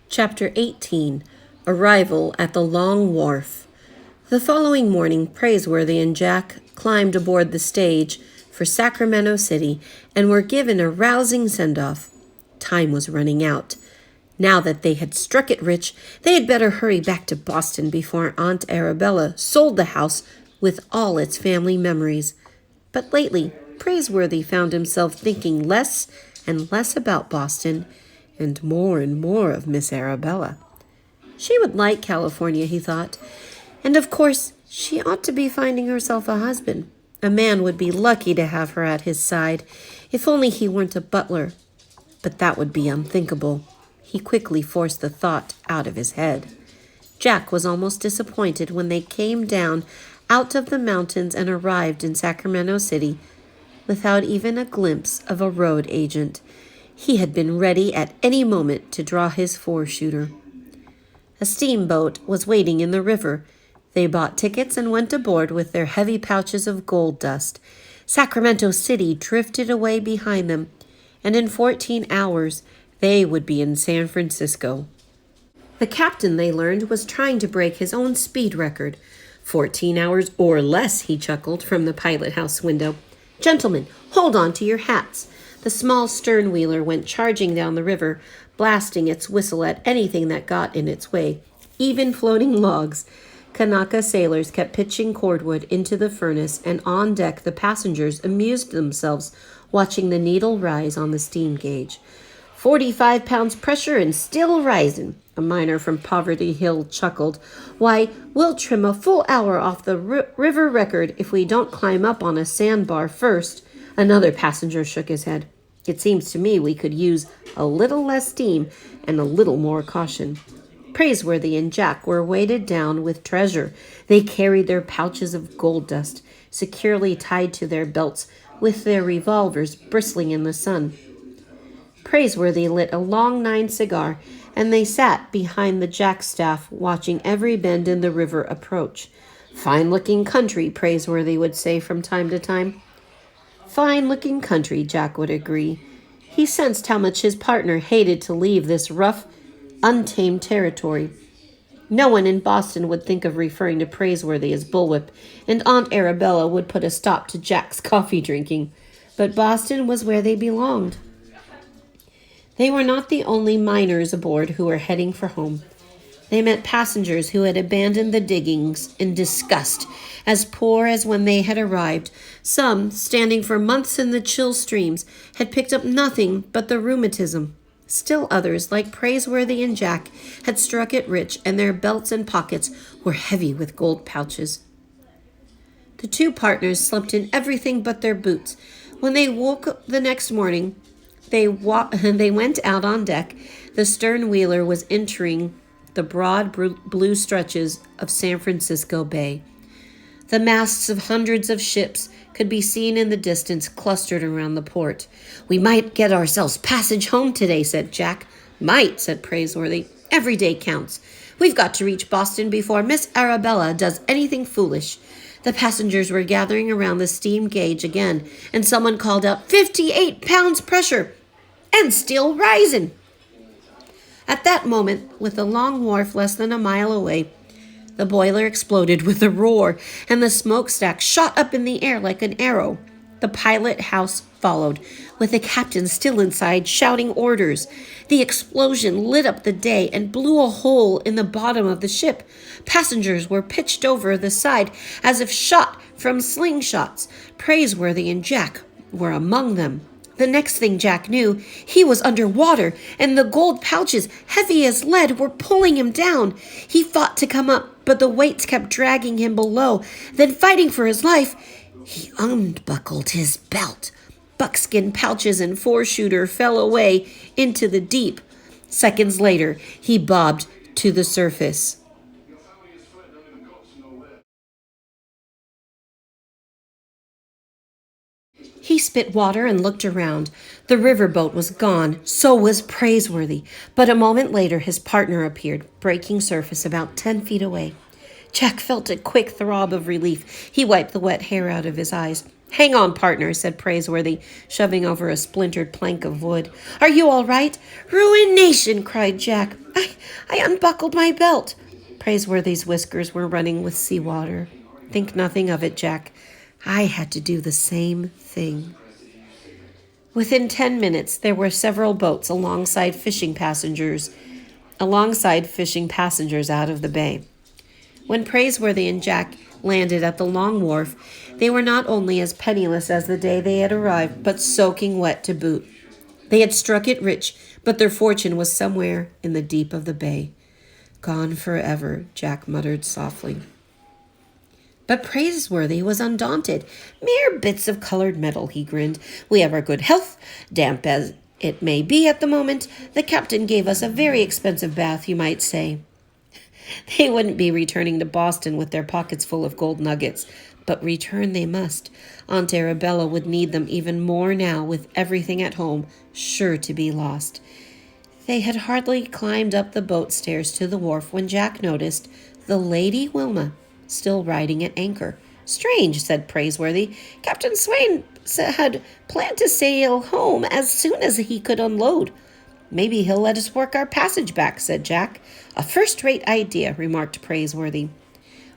Chapter 18. Arrival at the Long Wharf. The following morning, Praiseworthy and Jack climbed aboard the stage for Sacramento City and were given a rousing send-off. Time was running out. Now that they had struck it rich, they had better hurry back to Boston before Aunt Arabella sold the house with all its family memories. But lately, Praiseworthy found himself thinking less and less about Boston and more of Miss Arabella. She would like California, he thought, and of course she ought to be finding herself a husband. A man would be lucky to have her at his side, if only he weren't a butler. But that would be unthinkable. He quickly forced the thought out of his head. Jack was almost disappointed when they came down out of the mountains and arrived in Sacramento City without even a glimpse of a road agent. He had been ready at any moment to draw his four-shooter. A steamboat was waiting in the river. They bought tickets and went aboard with their heavy pouches of gold dust. Sacramento City drifted away behind them, and in 14 hours they would be in San Francisco. The captain, they learned, was trying to break his own speed record. 14 hours or less, he chuckled from the pilot house window. Gentlemen, hold on to your hats. The small stern-wheeler went charging down the river, blasting its whistle at anything that got in its way, even floating logs. Kanaka sailors kept pitching cordwood into the furnace, and on deck the passengers amused themselves watching the needle rise on the steam gauge. 45 pounds pressure and still rising, a miner from Poverty Hill chuckled. Why, we'll trim a full hour off the river record if we don't climb up on a sandbar first. Another passenger shook his head. It seems to me we could use a little less steam and a little more caution. Praiseworthy and Jack were weighted down with treasure. They carried their pouches of gold dust, securely tied to their belts, with their revolvers bristling in the sun. Praiseworthy lit a long 9 cigar, and they sat behind the jackstaff, watching every bend in the river approach. Fine-looking country, Praiseworthy would say from time to time. Fine-looking country, Jack would agree. He sensed how much his partner hated to leave this rough, untamed territory. No one in Boston would think of referring to Praiseworthy as Bullwhip, and Aunt Arabella would put a stop to Jack's coffee drinking. But Boston was where they belonged. They were not the only miners aboard who were heading for home. They met passengers who had abandoned the diggings in disgust, as poor as when they had arrived. Some, standing for months in the chill streams, had picked up nothing but the rheumatism. Still others, like Praiseworthy and Jack, had struck it rich, and their belts and pockets were heavy with gold pouches. The two partners slept in everything but their boots. When they woke the next morning, they went out on deck. The stern-wheeler was entering the broad blue stretches of San Francisco Bay. The masts of hundreds of ships could be seen in the distance, clustered around the port. We might get ourselves passage home today, said Jack. Might, said Praiseworthy. Every day counts. We've got to reach Boston before Miss Arabella does anything foolish. The passengers were gathering around the steam gauge again, and someone called out, 58 pounds pressure, and still rising. At that moment, with the Long Wharf less than a mile away, the boiler exploded with a roar, and the smokestack shot up in the air like an arrow. The pilot house followed, with the captain still inside, shouting orders. The explosion lit up the day and blew a hole in the bottom of the ship. Passengers were pitched over the side as if shot from slingshots. Praiseworthy and Jack were among them. The next thing Jack knew, he was underwater, and the gold pouches, heavy as lead, were pulling him down. He fought to come up, but the weights kept dragging him below. Then, fighting for his life, he unbuckled his belt. Buckskin pouches and four-shooter fell away into the deep. Seconds later, he bobbed to the surface. He spit water and looked around. The riverboat was gone. So was Praiseworthy. But a moment later, his partner appeared, breaking surface about 10 feet away. Jack felt a quick throb of relief. He wiped the wet hair out of his eyes. Hang on, partner, said Praiseworthy, shoving over a splintered plank of wood. Are you all right? Ruination, cried Jack. I unbuckled my belt. Praiseworthy's whiskers were running with seawater. Think nothing of it, Jack. I had to do the same thing. Within 10 minutes, there were several boats alongside fishing passengers out of the bay. When Praiseworthy and Jack landed at the long wharf, they were not only as penniless as the day they had arrived, but soaking wet to boot. They had struck it rich, but their fortune was somewhere in the deep of the bay. Gone forever, Jack muttered softly. But Praiseworthy was undaunted. Mere bits of colored metal, he grinned. We have our good health, damp as it may be at the moment. The captain gave us a very expensive bath, you might say. They wouldn't be returning to Boston with their pockets full of gold nuggets, but return they must. Aunt Arabella would need them even more now, with everything at home sure to be lost. They had hardly climbed up the boat stairs to the wharf when Jack noticed the Lady Wilma still riding at anchor. Strange, said Praiseworthy. Captain Swain had planned to sail home as soon as he could unload. Maybe he'll let us work our passage back, said Jack. A first-rate idea, remarked Praiseworthy.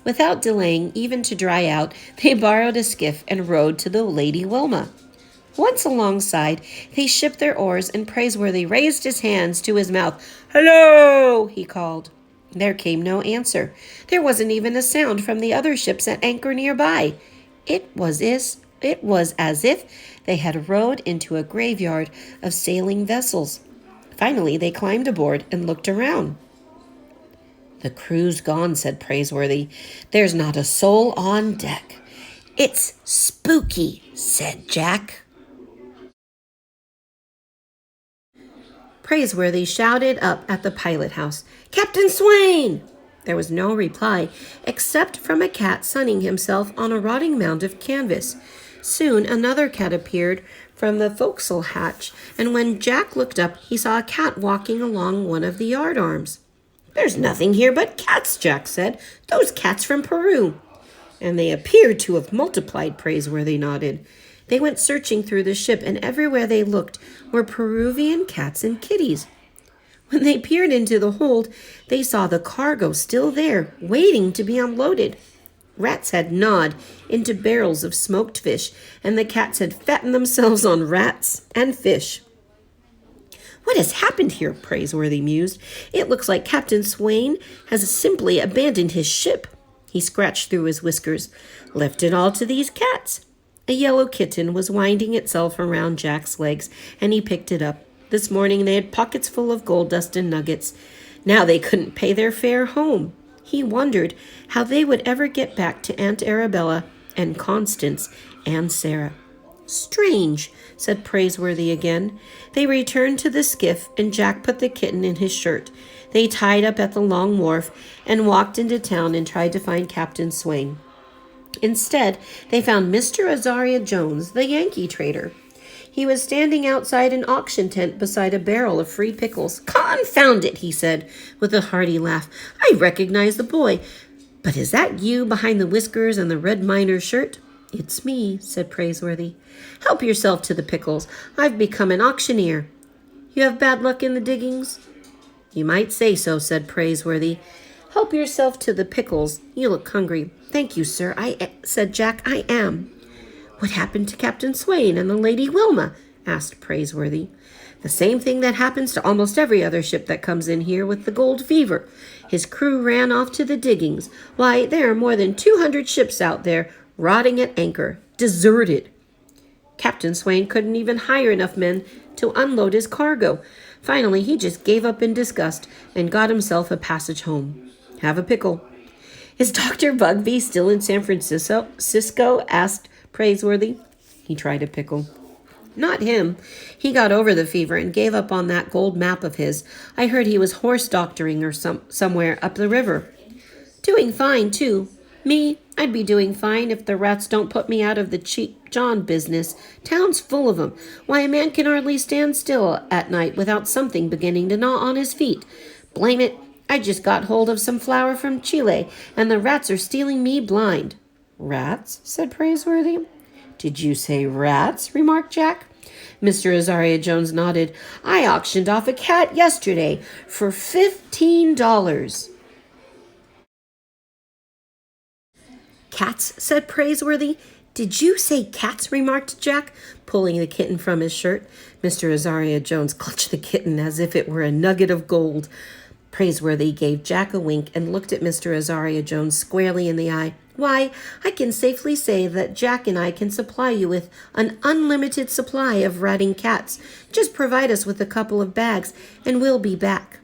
Without delaying even to dry out, they borrowed a skiff and rowed to the Lady Wilma. Once alongside, they shipped their oars, and Praiseworthy raised his hands to his mouth. Hello, he called. There came no answer. There wasn't even a sound from the other ships at anchor nearby. It was as if they had rowed into a graveyard of sailing vessels. Finally, they climbed aboard and looked around. The crew's gone, said Praiseworthy. There's not a soul on deck. It's spooky, said Jack. Praiseworthy shouted up at the pilot house, Captain Swain! There was no reply, except from a cat sunning himself on a rotting mound of canvas. Soon another cat appeared from the forecastle hatch, and when Jack looked up, he saw a cat walking along one of the yard arms. There's nothing here but cats, Jack said. Those cats from Peru. And they appeared to have multiplied, Praiseworthy nodded. They went searching through the ship, and everywhere they looked were Peruvian cats and kitties. When they peered into the hold, they saw the cargo still there, waiting to be unloaded. Rats had gnawed into barrels of smoked fish, and the cats had fattened themselves on rats and fish. What has happened here? Praiseworthy mused. It looks like Captain Swain has simply abandoned his ship. He scratched through his whiskers. Left it all to these cats. A yellow kitten was winding itself around Jack's legs, and he picked it up. This morning they had pockets full of gold dust and nuggets. Now they couldn't pay their fare home. He wondered how they would ever get back to Aunt Arabella and Constance and Sarah. Strange, said Praiseworthy again. They returned to the skiff, and Jack put the kitten in his shirt. They tied up at the long wharf and walked into town and tried to find Captain Swain. Instead, they found Mr. Azaria Jones, the Yankee trader. He was standing outside an auction tent beside a barrel of free pickles. Confound it, he said, with a hearty laugh. I recognize the boy. But is that you behind the whiskers and the red miner's shirt? It's me, said Praiseworthy. Help yourself to the pickles. I've become an auctioneer. You have bad luck in the diggings? You might say so, said Praiseworthy. Help yourself to the pickles. You look hungry. Thank you, sir, said Jack. I am. What happened to Captain Swain and the Lady Wilma? Asked Praiseworthy. The same thing that happens to almost every other ship that comes in here with the gold fever. His crew ran off to the diggings. Why, there are more than 200 ships out there, rotting at anchor, deserted. Captain Swain couldn't even hire enough men to unload his cargo. Finally, he just gave up in disgust and got himself a passage home. Have a pickle. Is Dr. Bugbee still in San Francisco? Asked Praiseworthy. He tried a pickle. Not him. He got over the fever and gave up on that gold map of his. I heard he was horse doctoring or somewhere up the river. Doing fine, too. Me, I'd be doing fine if the rats don't put me out of the cheap John business. Town's full of them. Why, a man can hardly stand still at night without something beginning to gnaw on his feet. Blame it, I just got hold of some flour from Chile, and the rats are stealing me blind. Rats? Said Praiseworthy. Did you say rats? Remarked Jack. Mr. Azaria Jones nodded. I auctioned off a cat yesterday for $15. Cats, said Praiseworthy. Did you say cats? Remarked Jack, pulling the kitten from his shirt. Mr. Azaria Jones clutched the kitten as if it were a nugget of gold. Praiseworthy gave Jack a wink and looked at Mr. Azaria Jones squarely in the eye. Why, I can safely say that Jack and I can supply you with an unlimited supply of ratting cats. Just provide us with a couple of bags, and we'll be back.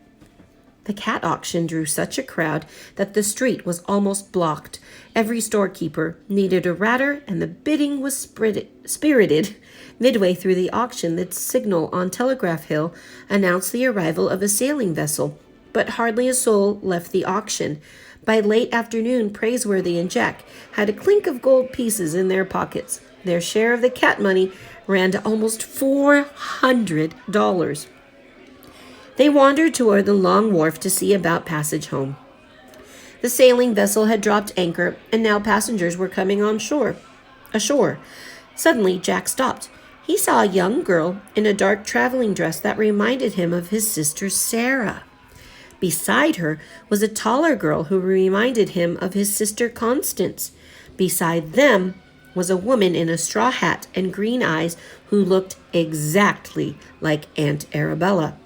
The cat auction drew such a crowd that the street was almost blocked. Every storekeeper needed a ratter, and the bidding was spirited. Midway through the auction, the signal on Telegraph Hill announced the arrival of a sailing vessel, but hardly a soul left the auction. By late afternoon, Praiseworthy and Jack had a clink of gold pieces in their pockets. Their share of the cat money ran to almost $400. They wandered toward the long wharf to see about passage home. The sailing vessel had dropped anchor, and now passengers were coming ashore. Suddenly, Jack stopped. He saw a young girl in a dark traveling dress that reminded him of his sister Sarah. Beside her was a taller girl who reminded him of his sister Constance. Beside them was a woman in a straw hat and green eyes who looked exactly like Aunt Arabella.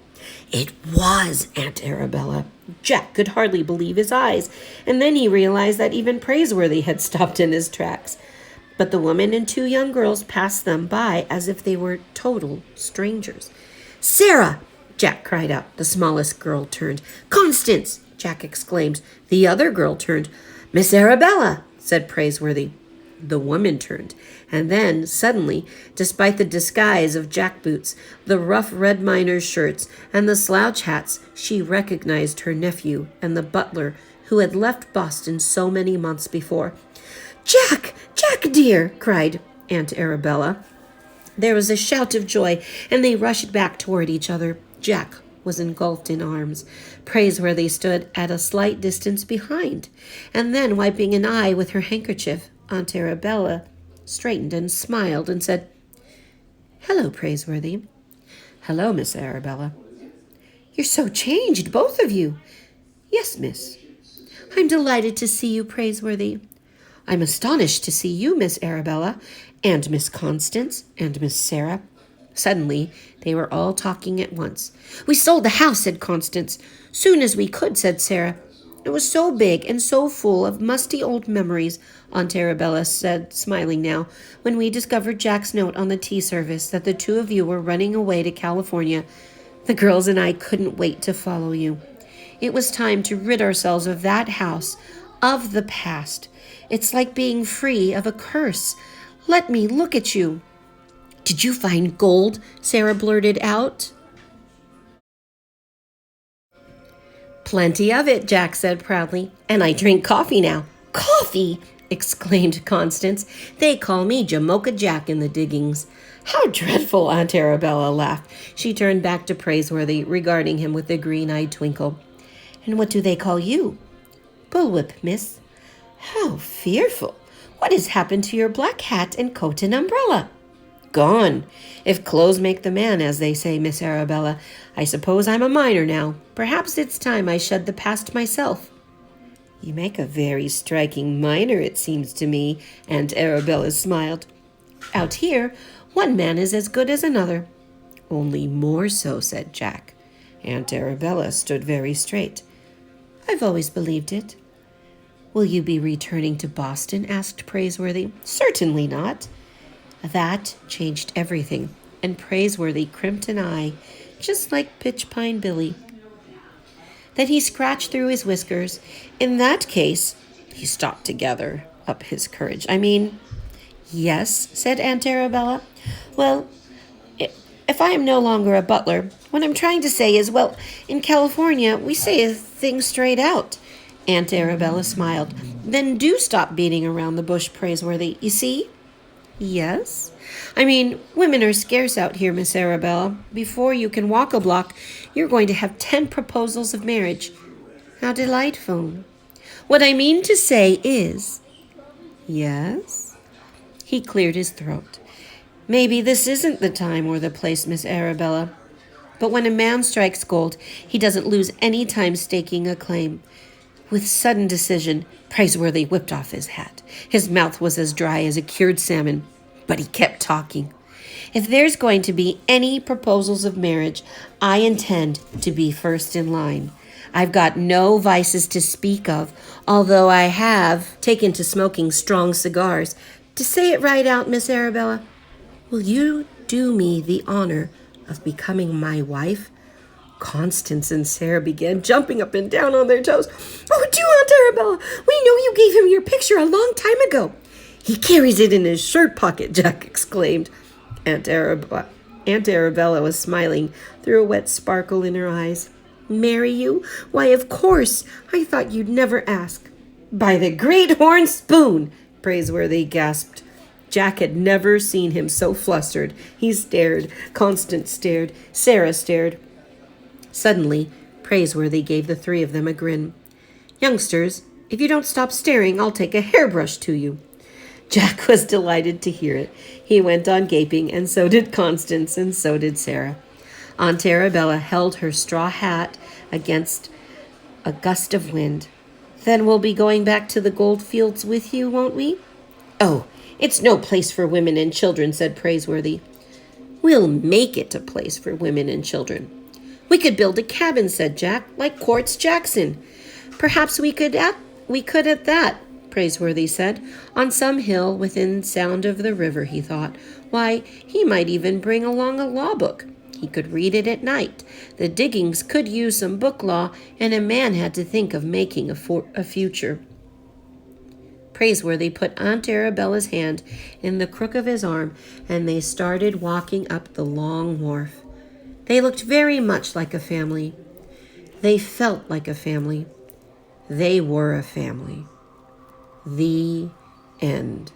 It was Aunt Arabella. Jack could hardly believe his eyes, and then he realized that even Praiseworthy had stopped in his tracks. But the woman and two young girls passed them by as if they were total strangers. Sarah! Jack cried out. The smallest girl turned. Constance! Jack exclaimed. The other girl turned. Miss Arabella! Said Praiseworthy. The woman turned, and then, suddenly, despite the disguise of jackboots, the rough red miner's shirts, and the slouch hats, she recognized her nephew and the butler who had left Boston so many months before. Jack! Jack, dear! Cried Aunt Arabella. There was a shout of joy, and they rushed back toward each other. Jack was engulfed in arms. Praiseworthy stood at a slight distance behind, and then, wiping an eye with her handkerchief, Aunt Arabella straightened and smiled and said, Hello, Praiseworthy. Hello, Miss Arabella. You're so changed, both of you. Yes, miss. I'm delighted to see you, Praiseworthy. I'm astonished to see you, Miss Arabella, and Miss Constance, and Miss Sarah. Suddenly, they were all talking at once. We sold the house, said Constance. Soon as we could, said Sarah. It was so big and so full of musty old memories, Aunt Arabella said, smiling now, when we discovered Jack's note on the tea service that the two of you were running away to California. The girls and I couldn't wait to follow you. It was time to rid ourselves of that house, of the past. It's like being free of a curse. Let me look at you. Did you find gold? Sarah blurted out. Plenty of it, Jack said proudly. And I drink coffee now. Coffee! Exclaimed Constance. They call me Jamocha Jack in the diggings. How dreadful, Aunt Arabella laughed. She turned back to Praiseworthy, regarding him with a green-eyed twinkle. And what do they call you? Bullwhip, miss. How fearful. What has happened to your black hat and coat and umbrella? Gone. If clothes make the man, as they say, Miss Arabella. I suppose I'm a miner now. Perhaps it's time I shed the past myself. You make a very striking miner, it seems to me, Aunt Arabella smiled. Out here, one man is as good as another. Only more so, said Jack. Aunt Arabella stood very straight. I've always believed it. Will you be returning to Boston? Asked Praiseworthy. Certainly not. That changed everything, and Praiseworthy crimped an eye, just like Pitchpine Billy. Then he scratched through his whiskers. In that case, he stopped to gather up his courage. Yes, said Aunt Arabella. Well, if I am no longer a butler, what I'm trying to say is, well, in California, we say a thing straight out. Aunt Arabella smiled. Then do stop beating around the bush, Praiseworthy. You see? Yes? Women are scarce out here, Miss Arabella. Before you can walk a block, you're going to have 10 proposals of marriage. How delightful. What I mean to say is... Yes? He cleared his throat. Maybe this isn't the time or the place, Miss Arabella. But when a man strikes gold, he doesn't lose any time staking a claim. With sudden decision, Praiseworthy whipped off his hat. His mouth was as dry as a cured salmon, but he kept talking. If there's going to be any proposals of marriage, I intend to be first in line. I've got no vices to speak of, although I have taken to smoking strong cigars. To say it right out, Miss Arabella, will you do me the honor of becoming my wife? Constance and Sarah began jumping up and down on their toes. Oh, do, Aunt Arabella. We know you gave him your picture a long time ago. He carries it in his shirt pocket, Jack exclaimed. Aunt Arabella was smiling through a wet sparkle in her eyes. Marry you? Why, of course. I thought you'd never ask. By the great horn spoon, Praiseworthy gasped. Jack had never seen him so flustered. He stared. Constance stared. Sarah stared. Suddenly, Praiseworthy gave the three of them a grin. Youngsters, if you don't stop staring, I'll take a hairbrush to you. Jack was delighted to hear it. He went on gaping, and so did Constance, and so did Sarah. Aunt Arabella held her straw hat against a gust of wind. Then we'll be going back to the gold fields with you, won't we? Oh, it's no place for women and children, said Praiseworthy. We'll make it a place for women and children. We could build a cabin, said Jack, like Quartz Jackson. Perhaps we could at that, Praiseworthy said. On some hill within sound of the river, he thought. Why, he might even bring along a law book. He could read it at night. The diggings could use some book law, and a man had to think of making a future. Praiseworthy put Aunt Arabella's hand in the crook of his arm, and they started walking up the long wharf. They looked very much like a family. They felt like a family. They were a family. The end.